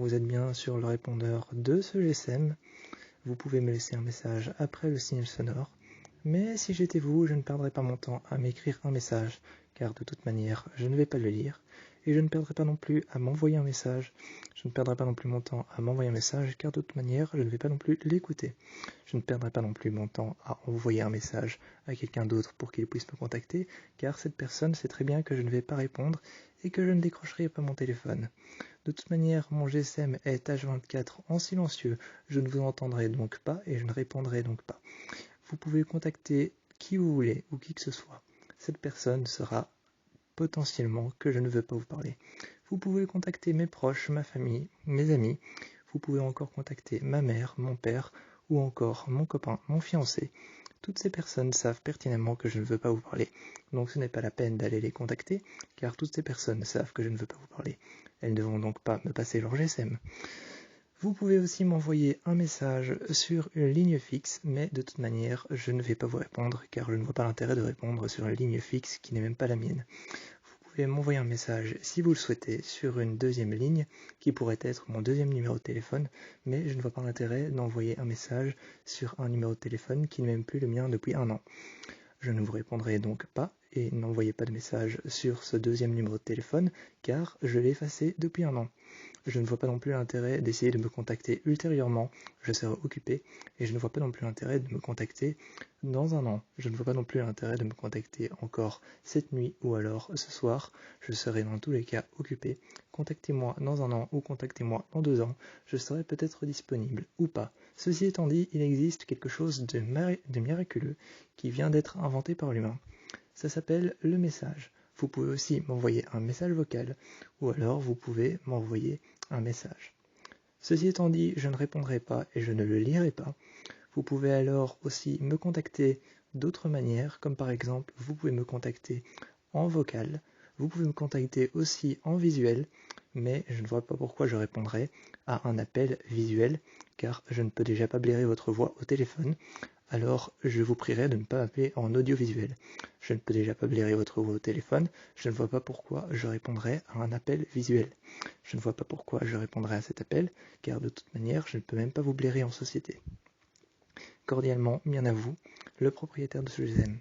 vous êtes bien sur le répondeur de ce GSM. Vous pouvez me laisser un message après le signal sonore. Mais si j'étais vous, je ne perdrais pas mon temps à m'écrire un message, car de toute manière, je ne vais pas le lire. Et je ne perdrai pas non plus à m'envoyer un message. Je ne perdrai pas non plus mon temps à m'envoyer un message, car de toute manière, je ne vais pas non plus l'écouter. Je ne perdrai pas non plus mon temps à envoyer un message à quelqu'un d'autre pour qu'il puisse me contacter, car cette personne sait très bien que je ne vais pas répondre et que je ne décrocherai pas mon téléphone. De toute manière, mon GSM est H24 en silencieux, je ne vous entendrai donc pas et je ne répondrai donc pas. Vous pouvez contacter qui vous voulez ou qui que ce soit. Cette personne sera potentiellement que je ne veux pas vous parler. Vous pouvez contacter mes proches, ma famille, mes amis. Vous pouvez encore contacter ma mère, mon père ou encore mon copain, mon fiancé. Toutes ces personnes savent pertinemment que je ne veux pas vous parler. Donc ce n'est pas la peine d'aller les contacter, car toutes ces personnes savent que je ne veux pas vous parler. Elles ne vont donc pas me passer leur GSM. Vous pouvez aussi m'envoyer un message sur une ligne fixe, mais de toute manière, je ne vais pas vous répondre, car je ne vois pas l'intérêt de répondre sur une ligne fixe qui n'est même pas la mienne. Vous pouvez m'envoyer un message, si vous le souhaitez, sur une deuxième ligne, qui pourrait être mon deuxième numéro de téléphone, mais je ne vois pas l'intérêt d'envoyer un message sur un numéro de téléphone qui n'est même plus le mien depuis 1 an. Je ne vous répondrai donc pas, et n'envoyez pas de message sur ce deuxième numéro de téléphone, car je l'ai effacé depuis 1 an. Je ne vois pas non plus l'intérêt d'essayer de me contacter ultérieurement, je serai occupé, et je ne vois pas non plus l'intérêt de me contacter dans 1 an. Je ne vois pas non plus l'intérêt de me contacter encore cette nuit ou alors ce soir, je serai dans tous les cas occupé. Contactez-moi dans 1 an ou contactez-moi dans 2 ans, je serai peut-être disponible ou pas. Ceci étant dit, il existe quelque chose de miraculeux qui vient d'être inventé par l'humain. Ça s'appelle le message. Vous pouvez aussi m'envoyer un message vocal ou alors vous pouvez m'envoyer un message. Ceci étant dit, je ne répondrai pas et je ne le lirai pas. Vous pouvez alors aussi me contacter d'autres manières, comme par exemple, vous pouvez me contacter en vocal, vous pouvez me contacter aussi en visuel, mais je ne vois pas pourquoi je répondrai à un appel visuel, car je ne peux déjà pas blairer votre voix au téléphone, alors je vous prierai de ne pas m'appeler en audiovisuel. Je ne peux déjà pas blairer votre voix au téléphone, je ne vois pas pourquoi je répondrai à un appel visuel. Je ne vois pas pourquoi je répondrai à cet appel, car de toute manière, je ne peux même pas vous blairer en société. Cordialement, bien à vous, le propriétaire de ce GSM.